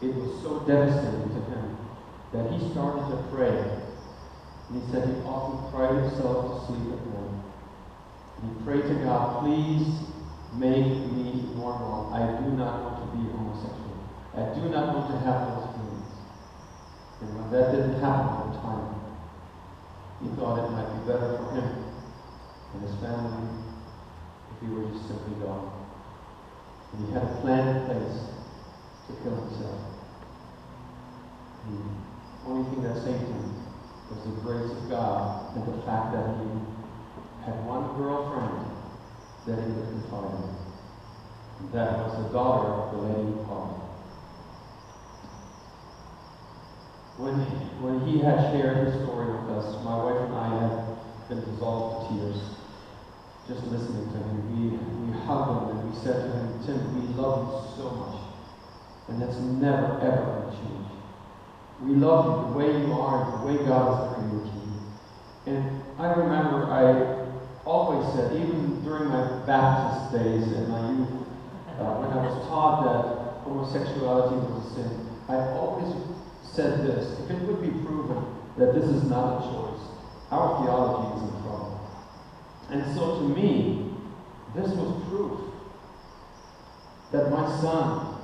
it was so devastating to him that he started to pray. And he said he often cried himself to sleep at night. And he prayed to God, please make me normal. I do not want to be homosexual. I do not want to have those feelings. And when that didn't happen over time, he thought it might be better for him and his family if he were just simply gone. And he had a plan in place to kill himself. The only thing that saved him was the grace of God and the fact that he had one girlfriend that he could confide in. And that was the daughter of the lady Paul. When he had shared his story with us, my wife and I had been dissolved to tears just listening to him. We hugged him and we said to him, Tim, we love you so much. And that's never, ever going to change. We love you the way you are, the way God has created you. And I remember I always said, even during my Baptist days in my youth, when I was taught that homosexuality was a sin, I always said this: if it would be proven that this is not a choice, our theology is in trouble. And so to me, this was proof that my son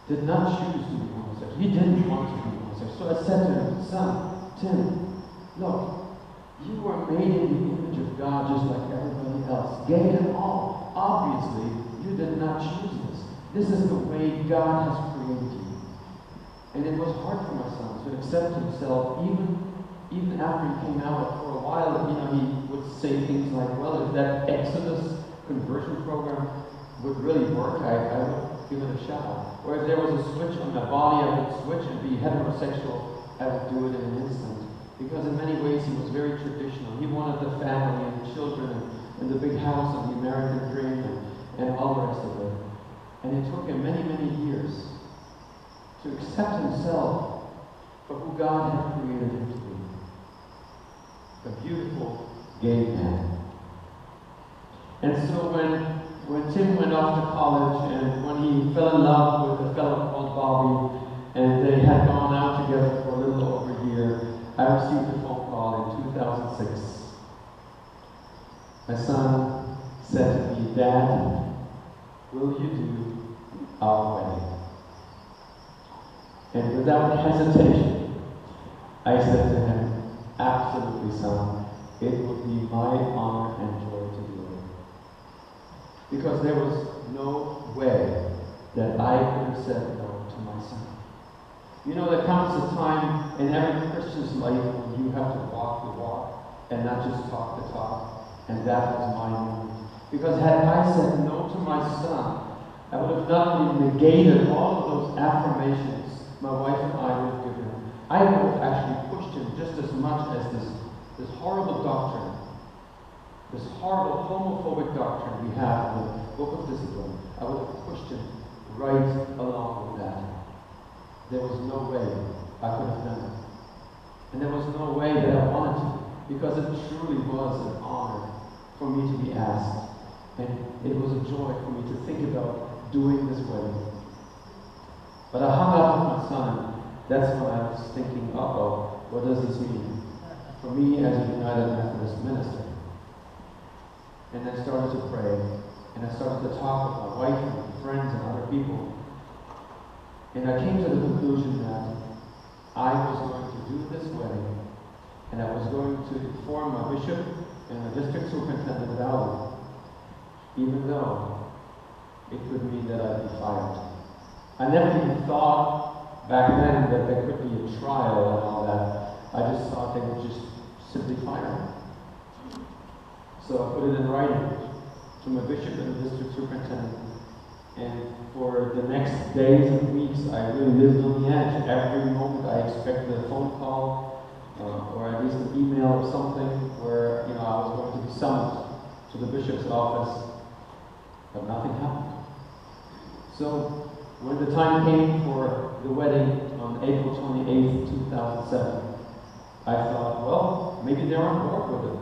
did not choose to be homosexual. He didn't want to be homosexual. So I said to him, son, Tim, look, you are made in the image of God just like everybody else. Gay and all. Obviously, you did not choose this. This is the way God has created you. And it was hard for my son to accept himself, even after he came out. For a while, he would say things like, well, if that Exodus conversion program would really work, I would give it a shot. Or if there was a switch on my body, I would switch and be heterosexual. I would do it in an instant. Because in many ways, he was very traditional. He wanted the family and the children and the big house and the American dream and all the rest of it. And it took him many, many years to accept himself for who God had created him to be. A beautiful gay man. And so when Tim went off to college and when he fell in love with a fellow called Bobby and they had gone out together for a little over a year, I received a phone call in 2006. My son said to me, Dad, will you do our wedding? And without hesitation, I said to him, absolutely, son. It would be my honor and joy to do it. Because there was no way that I could have said no to my son. You know, there comes a time in every Christian's life when you have to walk the walk and not just talk the talk. And that was my moment. Because had I said no to my son, I would have not only negated all of those affirmations my wife and I would have given him. I would have actually pushed him just as much as this horrible doctrine, this horrible homophobic doctrine we have in the Book of Discipline. I would have pushed him right along with that. There was no way I could have done it. And there was no way that I wanted to, because it truly was an honor for me to be asked. And it was a joy for me to think about doing this wedding. But I hung out with my son, and that's when I was thinking, uh-oh, what does this mean for me as a United Methodist minister? And I started to pray, and I started to talk with my wife and my friends and other people. And I came to the conclusion that I was going to do this wedding, and I was going to inform my bishop and the district superintendent about it, even though it could mean that I'd be fired. I never even thought back then that there could be a trial and all that. I just thought they would just simply fire me. So I put it in writing to my bishop and the district superintendent. And for the next days and weeks, I really lived on the edge. Every moment I expected a phone call or at least an email or something where I was going to be summoned to the bishop's office, but nothing happened. So when the time came for the wedding on April 28th, 2007, I thought, well, maybe they're on board with it.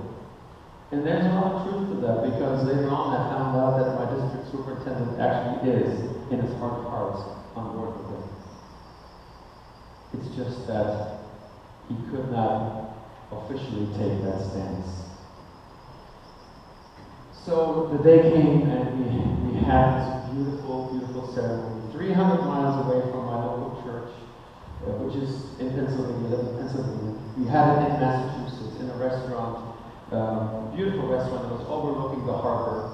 And there's a lot of truth to that, because later on I found out that my district superintendent actually is, in his heart of hearts, on board with it. It's just that he could not officially take that stance. So the day came and we had this beautiful, beautiful ceremony, 300 miles away from my local church, which is in Pennsylvania, I live in Pennsylvania. We had it in Massachusetts, in a restaurant, beautiful restaurant that was overlooking the harbor.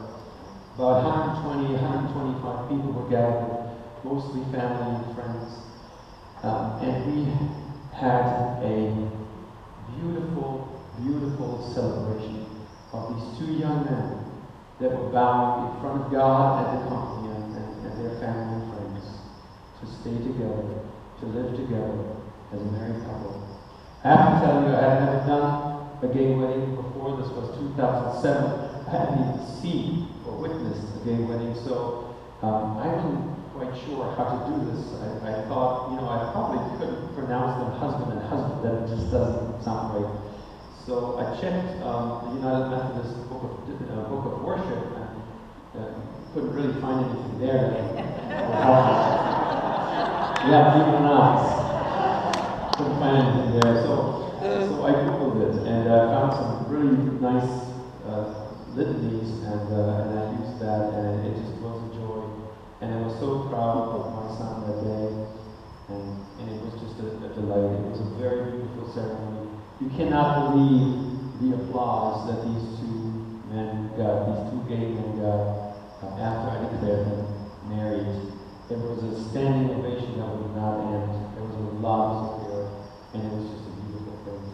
About 120, 125 people were gathered, mostly family and friends. And we had a beautiful, beautiful celebration of these two young men that were bound in front of God and the company and their family and friends to stay together, to live together as a married couple. I have to tell you, I had never done a gay wedding before. This was 2007. I hadn't even seen or witnessed a gay wedding, so I wasn't quite sure how to do this. I thought, I probably couldn't pronounce them husband and husband. That just doesn't sound right. So I checked the United Methodist Book of Worship and couldn't really find anything there that would help me. Yeah, even not. Couldn't find anything there. So I Googled it and I found some really nice litanies and I used that, and it just was a joy. And I was so proud of my son that day, and it was just a delight. It was a very beautiful ceremony. You cannot believe the applause that these two men got, these two gay men got, after I declared them married. It was a standing ovation that would not end. There was a lot of support, and it was just a beautiful thing.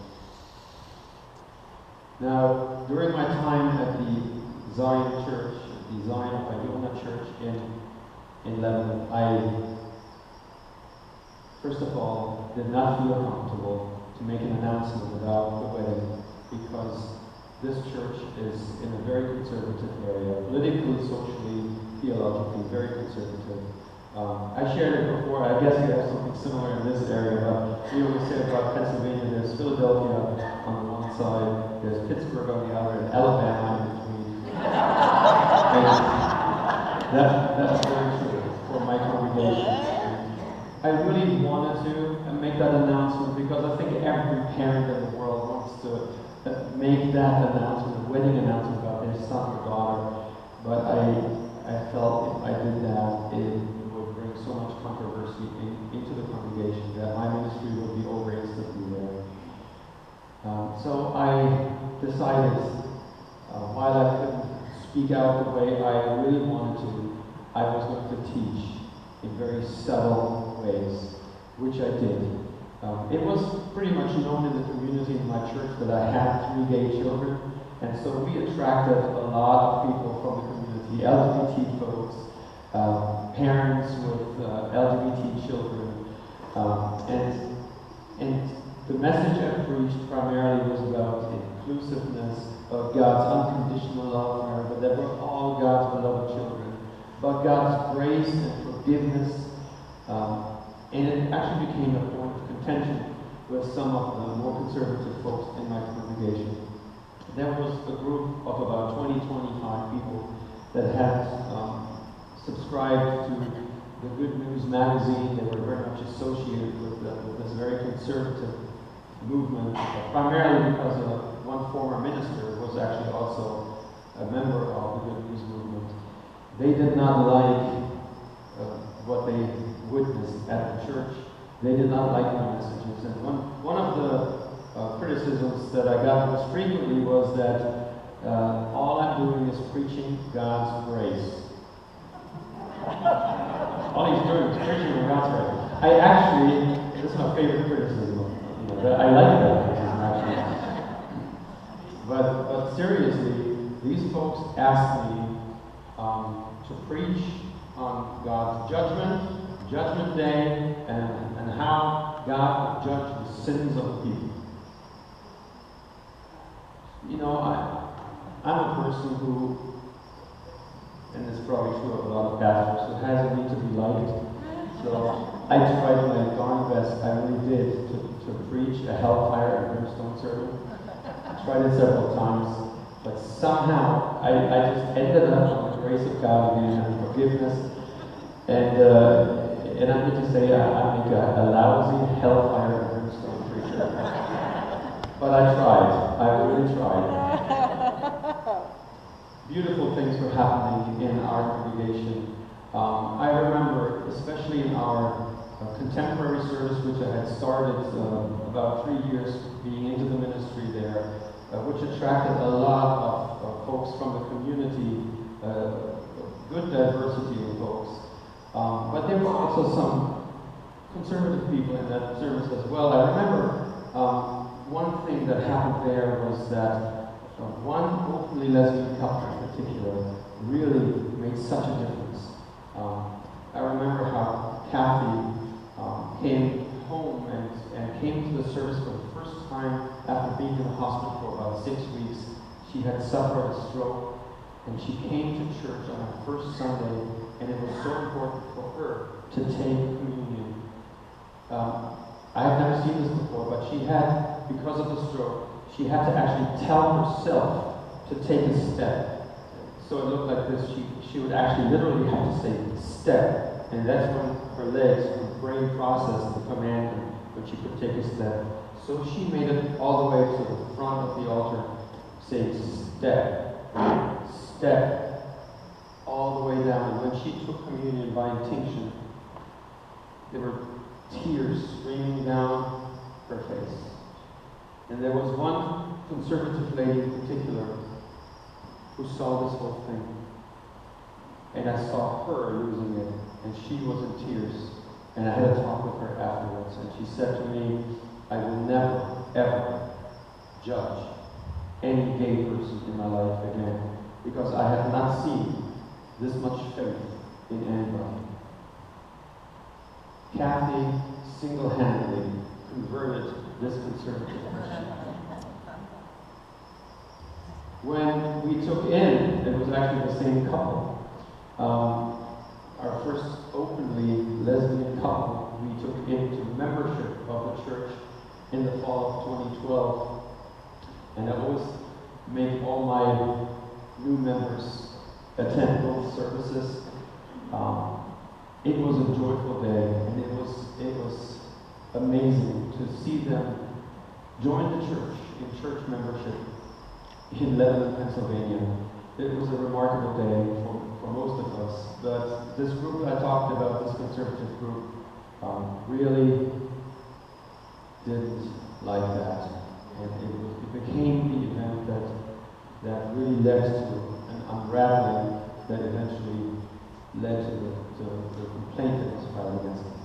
Now, during my time at the Zion Church, the Zion Iona Church in Lebanon, I, first of all, did not feel comfortable to make an announcement about the wedding, because this church is in a very conservative area, politically, socially, theologically, very conservative. I shared it before. I guess you have something similar in this area, but we always say about Pennsylvania, there's Philadelphia on the one side, there's Pittsburgh on the other, and Alabama in between. That's very true for my congregation. I really wanted to make that announcement because I think every parent in the world wants to make that announcement, a wedding announcement about their son or daughter. But I felt if I did that, it would bring so much controversy into the congregation that my ministry would be over instantly there. So I decided, while I couldn't speak out the way I really wanted to, I was going to teach in very subtle ways, which I did. It was pretty much known in the community in my church that I had 3 gay children, and so we attracted a lot of people from the community, LGBT folks, parents with LGBT children, and the message I preached primarily was about inclusiveness, of God's unconditional love for her, but that we're all God's beloved children, about God's grace and forgiveness. And it actually became a point of contention with some of the more conservative folks in my congregation. There was a group of about 20, 25 people that had subscribed to the Good News magazine. They were very much associated with this very conservative movement, primarily because one former minister was actually also a member of the Good News movement. They did not like what they witnessed at the church. They did not like my messages. And one of the criticisms that I got most frequently was that all I'm doing is preaching God's grace. All he's doing is preaching God's grace. I actually, this is my favorite criticism. I like that criticism actually. But seriously, these folks asked me to preach on God's judgment day, and how God will judge the sins of the people. I'm a person who, and it's probably true of a lot of pastors, who has a need to be liked. So I tried my darn best, I really did, to preach a hellfire and brimstone sermon. I tried it several times, but somehow I just ended up on the grace of God again and forgiveness. And And I'm here to say I make a lousy hellfire and brimstone preacher. But I tried. I really tried. Beautiful things were happening in our congregation. I remember, especially in our contemporary service, which I had started about 3 years being into the ministry there, which attracted a lot of folks from the community, good diversity of folks. But there were also some conservative people in that service as well. I remember one thing that happened there was that one openly lesbian couple in particular really made such a difference. I remember how Kathy came home and came to the service for the first time after being in the hospital for about 6 weeks. She had suffered a stroke, and she came to church on her first Sunday, and it was so important for her to take communion. I have never seen this before, but she had, because of the stroke, she had to actually tell herself to take a step. So it looked like this. She would actually literally have to say step, and that's when her legs, her brain processed the command when she could take a step. So she made it all the way to the front of the altar, saying step, step, all the way down. And when she took communion by intinction, there were tears streaming down her face. And there was one conservative lady in particular who saw this whole thing. And I saw her losing it, and she was in tears. And I had a talk with her afterwards, and she said to me, I will never, ever judge any gay person in my life again, because I have not seen this much faith in anybody. Kathy single-handedly converted this conservative Christian. When we took in, it was actually the same couple. Our first openly lesbian couple we took into membership of the church in the fall of 2012. And I always make all my new members attend both services. It was a joyful day, and it was amazing to see them join the church in church membership in Lebanon, Pennsylvania. It was a remarkable day for most of us, but this group I talked about, this conservative group, really didn't like that. And it became the event that really led to an unraveling that eventually led to the complaint that was filed against them.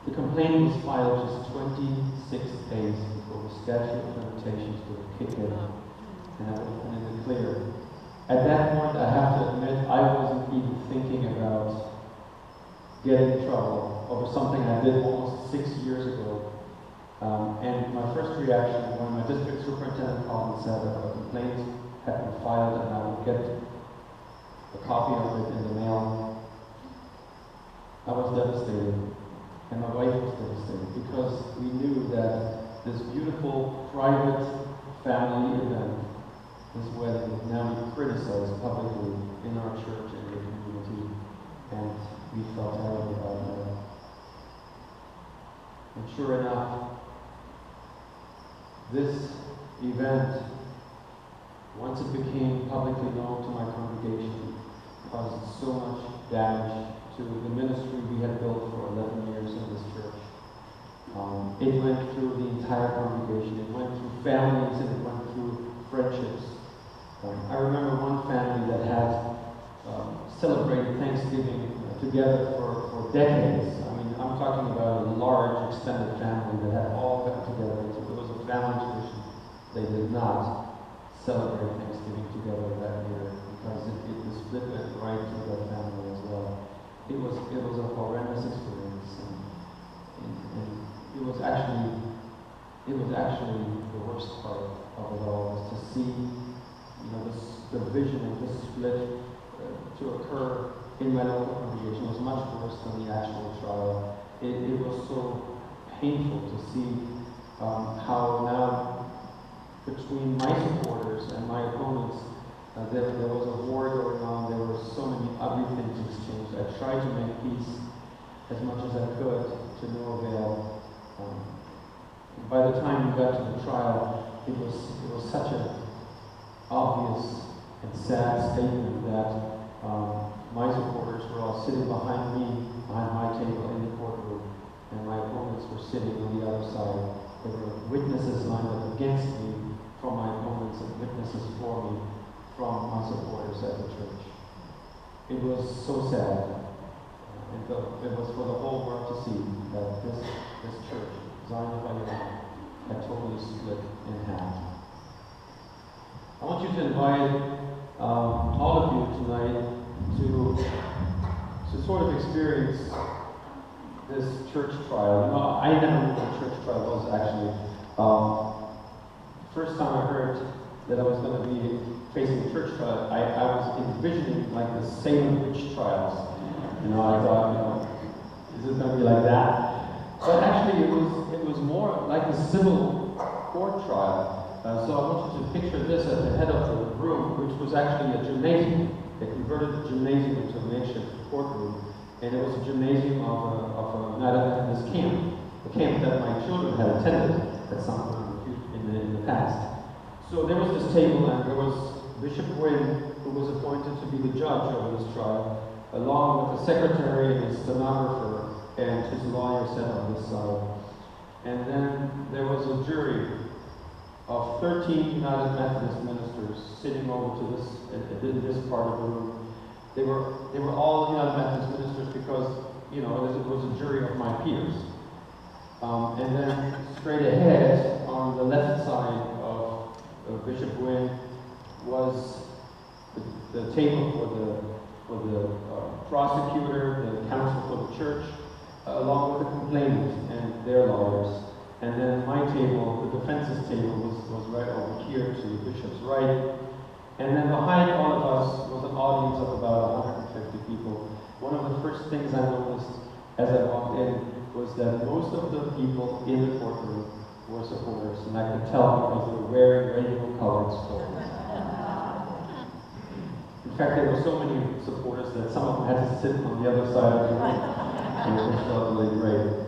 The complaint was filed just 26 days before the statute of limitations would kick in, and I would put it clear. At that point, I have to admit, I wasn't even thinking about getting in trouble over something I did almost 6 years ago. And my first reaction when my district superintendent called and said that a complaint had been filed and I would get a copy of it in the mail, I was devastated. And my wife was devastated because we knew that this beautiful, private family event, this wedding, would now be criticized publicly in our church and the community. And we felt terrible about that. And sure enough, this event, once it became publicly known to my congregation, caused so much damage to the ministry we had built for 11 years in this church. It went through the entire congregation. It went through families and it went through friendships. I remember one family that had celebrated Thanksgiving together for decades. I mean, I'm talking about a large extended family that had all gotten together. It was a family tradition. They did not celebrate Thanksgiving together that year because the split went right through that family as well. It was a horrendous experience, and it was actually the worst part of it all, was to see, this division and this split to occur in my local congregation. Was much worse than the actual trial. It was so painful to see how now between my supporters and my opponents there was a war going on. There were so many everything's exchanged. I tried to make peace as much as I could, to no avail. By the time we got to the trial, it was such an obvious and sad statement that my supporters were all sitting behind me, behind my table in the courtroom, and my opponents were sitting on the other side. There were witnesses lined up against me from my opponents and witnesses for me from my supporters at the church. It was so sad. It was for the whole world to see that this church, Zion of Ayala, had totally split in half. I want you to invite all of you tonight to sort of experience this church trial. You know, I never knew what a church trial was actually. First time I heard that I was going to be facing a church trial, I was envisioning like the Salem witch trials. You know, I thought, is it going to be like that? But actually, it was more like a civil court trial. So I want you to picture this at the head of the room, which was actually a gymnasium. They converted the gymnasium into a makeshift courtroom, and it was a gymnasium of a United Methodist camp, a camp that my children had attended at some point in the past. So there was this table, and there was Bishop Gwynn, who was appointed to be the judge over this trial, along with the secretary and his stenographer and his lawyer sat on this side. And then there was a jury of 13 United Methodist ministers sitting over to this part of the room. They were all United Methodist ministers because, you know, it was a jury of my peers. And then straight ahead, on the left side of Bishop Gwynn, was the table for the prosecutor, the counsel for the church, along with the complainant and their lawyers. And then my table, the defense's table, was right over here to the bishop's right. And then behind all of us was an audience of about 150 people. One of the first things I noticed as I walked in was that most of the people in the courtroom were supporters, and I could tell because they were wearing rainbow-colored stoles. In fact, there were so many supporters that some of them had to sit on the other side of the room, and it was really great.